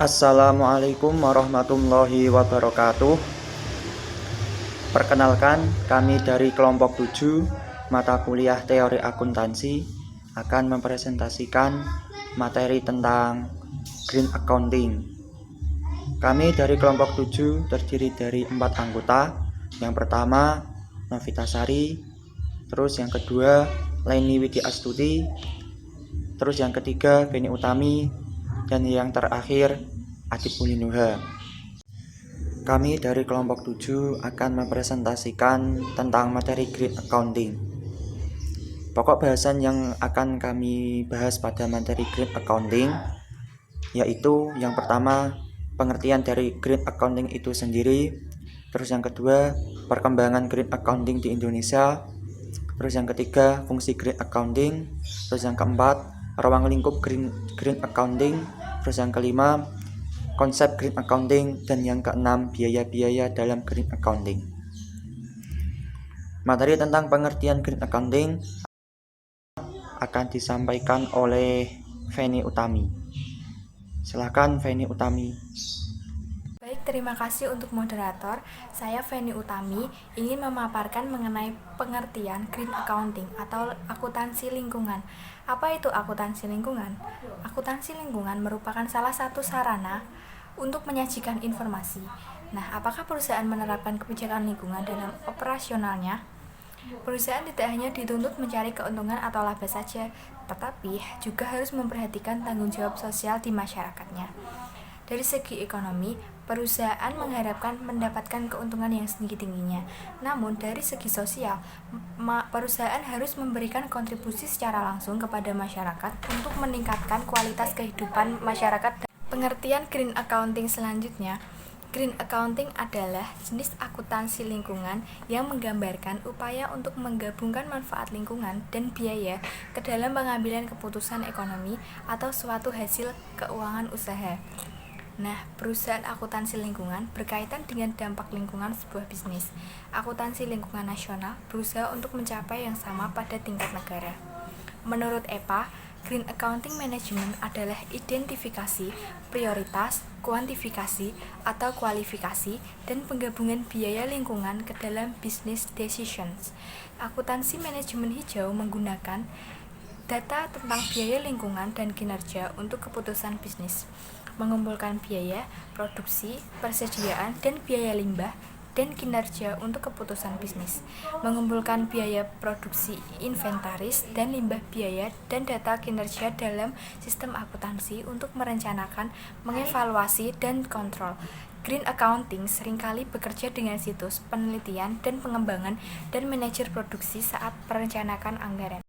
Assalamualaikum warahmatullahi wabarakatuh. Perkenalkan, kami dari kelompok 7 mata kuliah teori akuntansi akan mempresentasikan materi tentang green accounting. Kami dari kelompok 7 terdiri dari 4 anggota. Yang pertama Novita Sari, terus yang kedua Leni Widya Astuti, terus yang ketiga Beni Utami, dan yang terakhir Adip Ulinuha. Kami dari kelompok 7 akan mempresentasikan tentang materi green accounting. Pokok bahasan yang akan kami bahas pada materi green accounting yaitu yang pertama pengertian dari green accounting itu sendiri, terus yang kedua perkembangan green accounting di Indonesia, terus yang ketiga fungsi green accounting, terus yang keempat ruang lingkup green accounting, terus yang kelima konsep green accounting, dan yang keenam biaya-biaya dalam green accounting. Materi tentang pengertian green accounting akan disampaikan oleh Feni Utami. Silakan Feni Utami. Baik, terima kasih untuk moderator. Saya Feni Utami ingin memaparkan mengenai pengertian green accounting atau akuntansi lingkungan. Apa itu akuntansi lingkungan? Akuntansi lingkungan merupakan salah satu sarana untuk menyajikan informasi. Nah, apakah perusahaan menerapkan kebijakan lingkungan dalam operasionalnya? Perusahaan tidak hanya dituntut mencari keuntungan atau laba saja, tetapi juga harus memperhatikan tanggung jawab sosial di masyarakatnya. Dari segi ekonomi, perusahaan mengharapkan mendapatkan keuntungan yang setinggi-tingginya. Namun, dari segi sosial, perusahaan harus memberikan kontribusi secara langsung kepada masyarakat untuk meningkatkan kualitas kehidupan masyarakat. Pengertian green accounting selanjutnya, green accounting adalah jenis akuntansi lingkungan yang menggambarkan upaya untuk menggabungkan manfaat lingkungan dan biaya ke dalam pengambilan keputusan ekonomi atau suatu hasil keuangan usaha. Nah, perusahaan akuntansi lingkungan berkaitan dengan dampak lingkungan sebuah bisnis. Akuntansi lingkungan nasional berusaha untuk mencapai yang sama pada tingkat negara. Menurut EPA, Green Accounting Management adalah identifikasi, prioritas, kuantifikasi, atau kualifikasi, dan penggabungan biaya lingkungan ke dalam business decisions. Akuntansi manajemen hijau menggunakan data tentang biaya lingkungan dan kinerja untuk keputusan bisnis, mengumpulkan biaya, produksi, persediaan, dan biaya limbah, dan kinerja untuk keputusan bisnis, mengumpulkan biaya produksi, inventaris, dan limbah biaya dan data kinerja dalam sistem akuntansi untuk merencanakan, mengevaluasi, dan kontrol. Green accounting seringkali bekerja dengan situs, penelitian, dan pengembangan, dan manajer produksi saat perencanaan anggaran.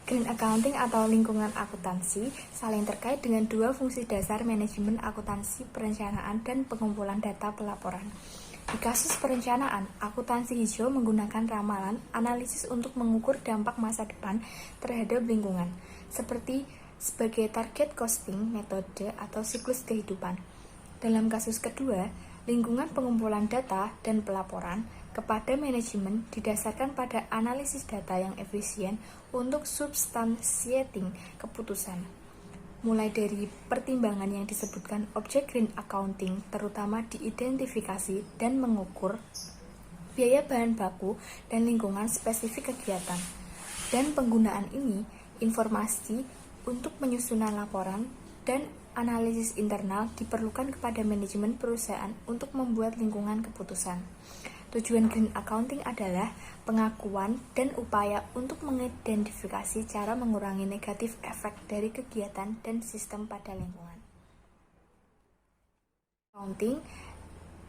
Green accounting atau lingkungan akuntansi saling terkait dengan dua fungsi dasar manajemen akuntansi, perencanaan, dan pengumpulan data pelaporan. Di kasus perencanaan, akuntansi hijau menggunakan ramalan analisis untuk mengukur dampak masa depan terhadap lingkungan, seperti sebagai target costing, metode, atau siklus kehidupan. Dalam kasus kedua, lingkungan pengumpulan data dan pelaporan kepada manajemen didasarkan pada analisis data yang efisien untuk substantiating keputusan. Mulai dari pertimbangan yang disebutkan objek green accounting, terutama diidentifikasi dan mengukur biaya bahan baku dan lingkungan spesifik kegiatan. Dan penggunaan ini, informasi untuk penyusunan laporan dan analisis internal diperlukan kepada manajemen perusahaan untuk membuat lingkungan keputusan. Tujuan green accounting adalah pengakuan dan upaya untuk mengidentifikasi cara mengurangi negatif efek dari kegiatan dan sistem pada lingkungan. Accounting,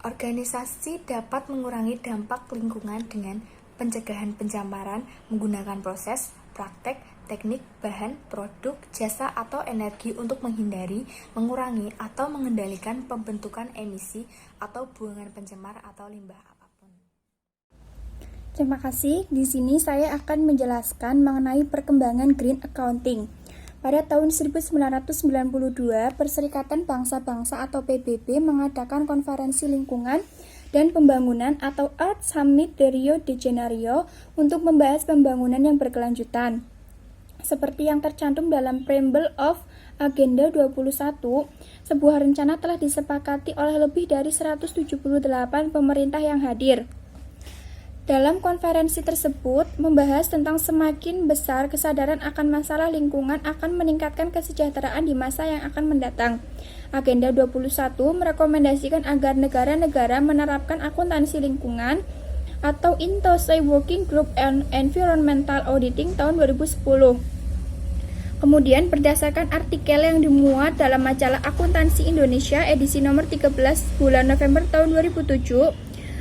organisasi dapat mengurangi dampak lingkungan dengan pencegahan pencemaran menggunakan proses, praktek, teknik, bahan, produk, jasa, atau energi untuk menghindari, mengurangi, atau mengendalikan pembentukan emisi atau buangan pencemar atau limbah apapun. Terima kasih. Di sini saya akan menjelaskan mengenai perkembangan green accounting. Pada tahun 1992, Perserikatan Bangsa-Bangsa atau PBB mengadakan konferensi lingkungan dan pembangunan atau Earth Summit di Rio de Janeiro untuk membahas pembangunan yang berkelanjutan. Seperti yang tercantum dalam Preamble of Agenda 21, sebuah rencana telah disepakati oleh lebih dari 178 pemerintah yang hadir. Dalam konferensi tersebut, membahas tentang semakin besar kesadaran akan masalah lingkungan akan meningkatkan kesejahteraan di masa yang akan mendatang. Agenda 21 merekomendasikan agar negara-negara menerapkan akuntansi lingkungan atau INTOSAI Working Group on Environmental Auditing tahun 2010. Kemudian berdasarkan artikel yang dimuat dalam majalah Akuntansi Indonesia edisi nomor 13 bulan November tahun 2007,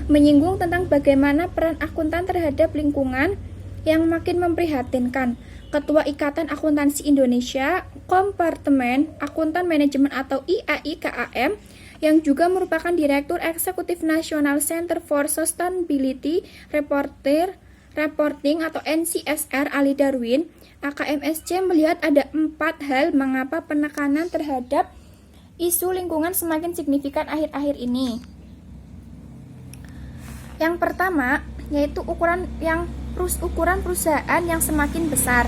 menyinggung tentang bagaimana peran akuntan terhadap lingkungan yang makin memprihatinkan. Ketua Ikatan Akuntansi Indonesia, Kompartemen Akuntan Manajemen atau IAIKAM, yang juga merupakan Direktur Eksekutif National Center for Sustainability Reporting atau NCSR Ali Darwin, AKMSC melihat ada 4 hal mengapa penekanan terhadap isu lingkungan semakin signifikan akhir-akhir ini. Yang pertama, yaitu ukuran perusahaan yang semakin besar.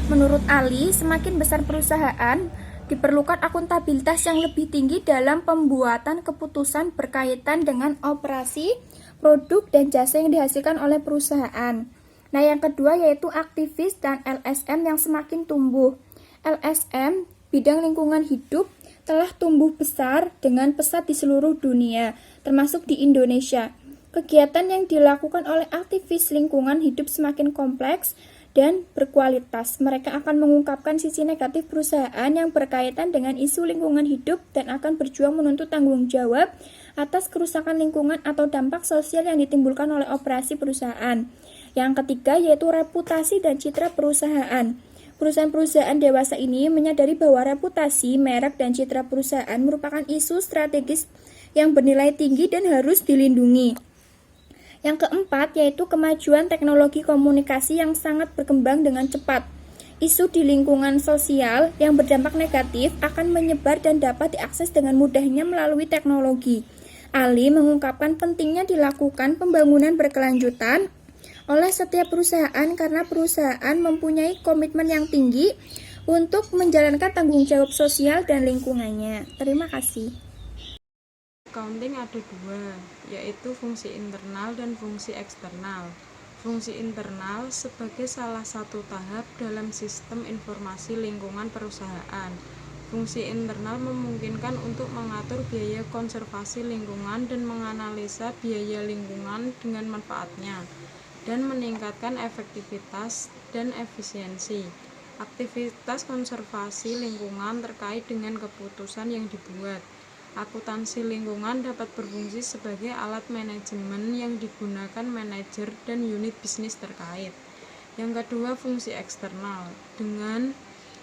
Menurut Ali, semakin besar perusahaan, diperlukan akuntabilitas yang lebih tinggi dalam pembuatan keputusan berkaitan dengan operasi, produk, dan jasa yang dihasilkan oleh perusahaan. Nah, yang kedua yaitu aktivis dan LSM yang semakin tumbuh. LSM, bidang lingkungan hidup, telah tumbuh besar dengan pesat di seluruh dunia, termasuk di Indonesia. Kegiatan yang dilakukan oleh aktivis lingkungan hidup semakin kompleks dan berkualitas. Mereka akan mengungkapkan sisi negatif perusahaan yang berkaitan dengan isu lingkungan hidup dan akan berjuang menuntut tanggung jawab atas kerusakan lingkungan atau dampak sosial yang ditimbulkan oleh operasi perusahaan. Yang ketiga yaitu reputasi dan citra perusahaan. Perusahaan-perusahaan dewasa ini menyadari bahwa reputasi, merek, dan citra perusahaan merupakan isu strategis yang bernilai tinggi dan harus dilindungi. Yang keempat yaitu kemajuan teknologi komunikasi yang sangat berkembang dengan cepat. Isu di lingkungan sosial yang berdampak negatif akan menyebar dan dapat diakses dengan mudahnya melalui teknologi. Ali mengungkapkan pentingnya dilakukan pembangunan berkelanjutan oleh setiap perusahaan karena perusahaan mempunyai komitmen yang tinggi untuk menjalankan tanggung jawab sosial dan lingkungannya. Terima kasih. Accounting ada 2, yaitu fungsi internal dan fungsi eksternal. Fungsi internal sebagai salah satu tahap dalam sistem informasi lingkungan perusahaan. Fungsi internal memungkinkan untuk mengatur biaya konservasi lingkungan dan menganalisa biaya lingkungan dengan manfaatnya, dan meningkatkan efektivitas dan efisiensi. Aktivitas konservasi lingkungan terkait dengan keputusan yang dibuat. Akuntansi lingkungan dapat berfungsi sebagai alat manajemen yang digunakan manajer dan unit bisnis terkait. Yang kedua, fungsi eksternal, dengan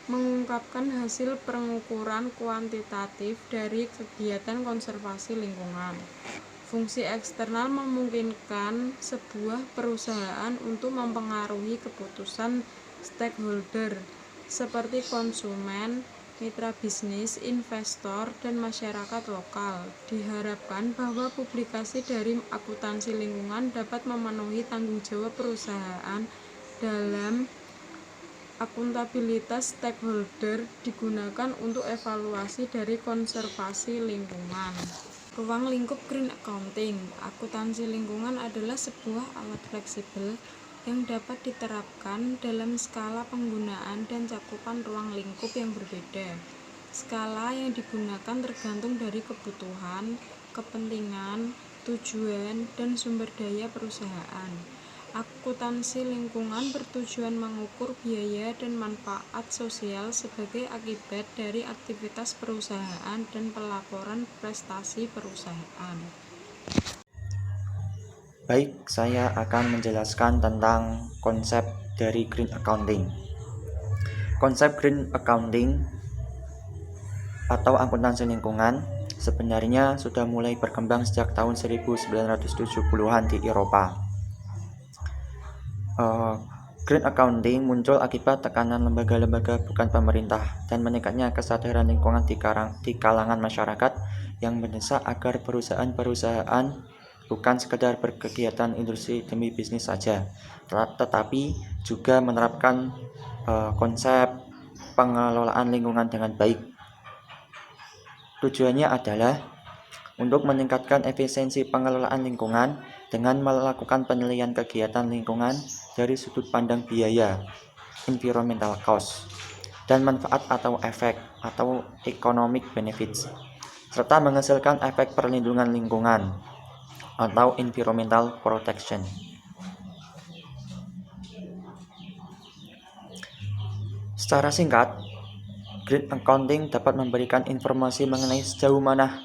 mengungkapkan hasil pengukuran kuantitatif dari kegiatan konservasi lingkungan. Fungsi eksternal memungkinkan sebuah perusahaan untuk mempengaruhi keputusan stakeholder seperti konsumen, mitra bisnis, investor, dan masyarakat lokal. Diharapkan bahwa publikasi dari akuntansi lingkungan dapat memenuhi tanggung jawab perusahaan dalam akuntabilitas stakeholder digunakan untuk evaluasi dari konservasi lingkungan. Ruang lingkup green accounting. Akuntansi lingkungan adalah sebuah alat fleksibel yang dapat diterapkan dalam skala penggunaan dan cakupan ruang lingkup yang berbeda. Skala yang digunakan tergantung dari kebutuhan, kepentingan, tujuan, dan sumber daya perusahaan. Akuntansi lingkungan bertujuan mengukur biaya dan manfaat sosial sebagai akibat dari aktivitas perusahaan dan pelaporan prestasi perusahaan. Baik, saya akan menjelaskan tentang konsep dari green accounting. Konsep green accounting atau akuntansi lingkungan sebenarnya sudah mulai berkembang sejak tahun 1970-an di Eropa. Green accounting muncul akibat tekanan lembaga-lembaga bukan pemerintah dan meningkatnya kesadaran lingkungan di kalangan masyarakat yang mendesak agar perusahaan-perusahaan bukan sekedar berkegiatan industri demi bisnis saja, tetapi juga menerapkan konsep pengelolaan lingkungan dengan baik. Tujuannya adalah untuk meningkatkan efisiensi pengelolaan lingkungan dengan melakukan penilaian kegiatan lingkungan dari sudut pandang biaya, environmental cost, dan manfaat atau efek atau economic benefits, serta menghasilkan efek perlindungan lingkungan atau environmental protection. Secara singkat, green accounting dapat memberikan informasi mengenai sejauh mana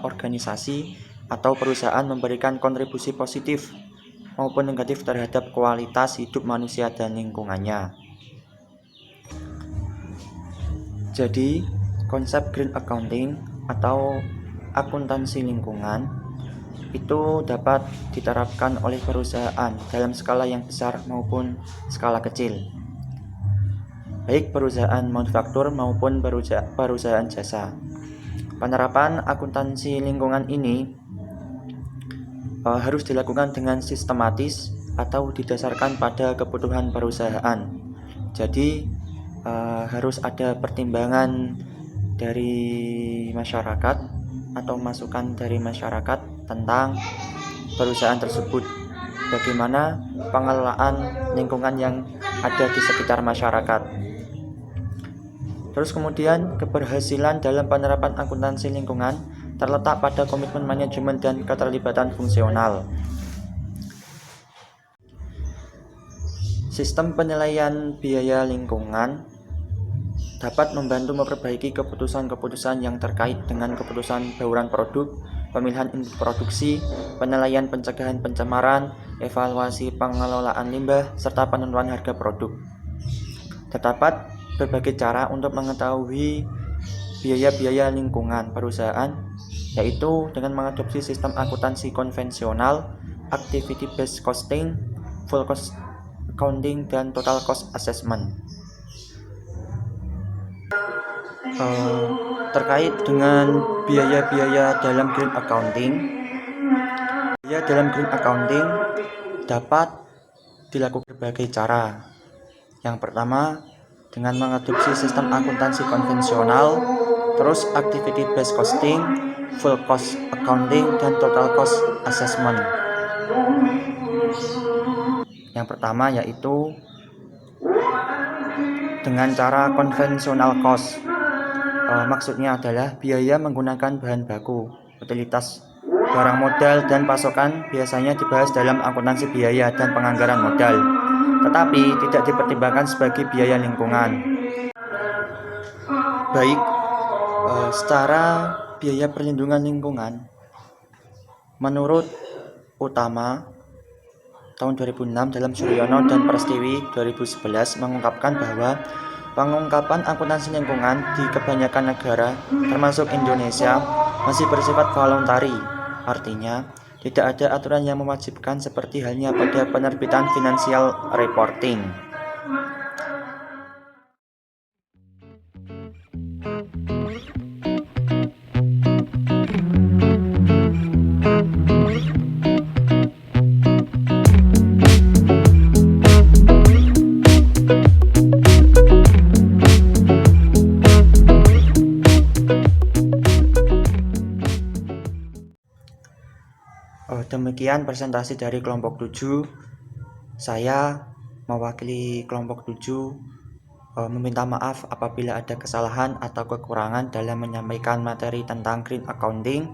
organisasi atau perusahaan memberikan kontribusi positif maupun negatif terhadap kualitas hidup manusia dan lingkungannya. Jadi, konsep green accounting atau akuntansi lingkungan itu dapat diterapkan oleh perusahaan dalam skala yang besar maupun skala kecil, baik perusahaan manufaktur maupun perusahaan jasa. Penerapan akuntansi lingkungan ini harus dilakukan dengan sistematis atau didasarkan pada kebutuhan perusahaan. Jadi harus ada pertimbangan dari masyarakat atau masukan dari masyarakat tentang perusahaan tersebut, bagaimana pengelolaan lingkungan yang ada di sekitar masyarakat. Terus kemudian keberhasilan dalam penerapan akuntansi lingkungan terletak pada komitmen manajemen dan keterlibatan fungsional. Sistem penilaian biaya lingkungan dapat membantu memperbaiki keputusan-keputusan yang terkait dengan keputusan bauran produk, pemilihan input produksi, penilaian pencegahan pencemaran, evaluasi pengelolaan limbah, serta penentuan harga produk. Terdapat berbagai cara untuk mengetahui biaya-biaya lingkungan perusahaan, yaitu dengan mengadopsi sistem akuntansi konvensional, activity based costing, full cost accounting, dan total cost assessment. Terkait dengan biaya-biaya dalam green accounting, biaya dalam green accounting dapat dilakukan berbagai cara. Yang pertama, dengan mengadopsi sistem akuntansi konvensional, terus activity based costing, full cost accounting, dan total cost assessment. Yang pertama yaitu dengan cara konvensional cost. Maksudnya adalah biaya menggunakan bahan baku, utilitas, barang modal, dan pasokan biasanya dibahas dalam akuntansi biaya dan penganggaran modal, tetapi tidak dipertimbangkan sebagai biaya lingkungan. Baik, secara biaya perlindungan lingkungan, menurut Utama tahun 2006 dalam Suryono dan Prastiwi 2011 mengungkapkan bahwa pengungkapan akuntansi lingkungan di kebanyakan negara, termasuk Indonesia, masih bersifat voluntari. Artinya, tidak ada aturan yang mewajibkan seperti halnya pada penerbitan financial reporting. Demikian presentasi dari kelompok 7. Saya mewakili kelompok 7 meminta maaf apabila ada kesalahan atau kekurangan dalam menyampaikan materi tentang green accounting.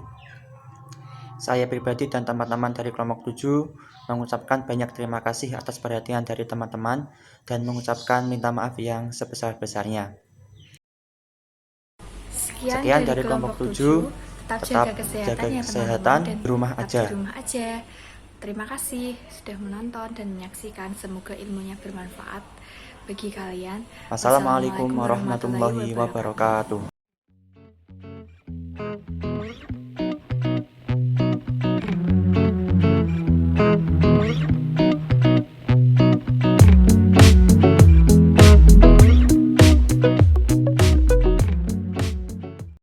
Saya pribadi dan teman-teman dari kelompok 7 mengucapkan banyak terima kasih atas perhatian dari teman-teman dan mengucapkan minta maaf yang sebesar-besarnya. Sekian dari kelompok 7. Tetap jaga kesehatan, di rumah aja. Terima kasih sudah menonton dan menyaksikan. Semoga ilmunya bermanfaat. bagi kalian. Wassalamualaikum warahmatullahi wabarakatuh.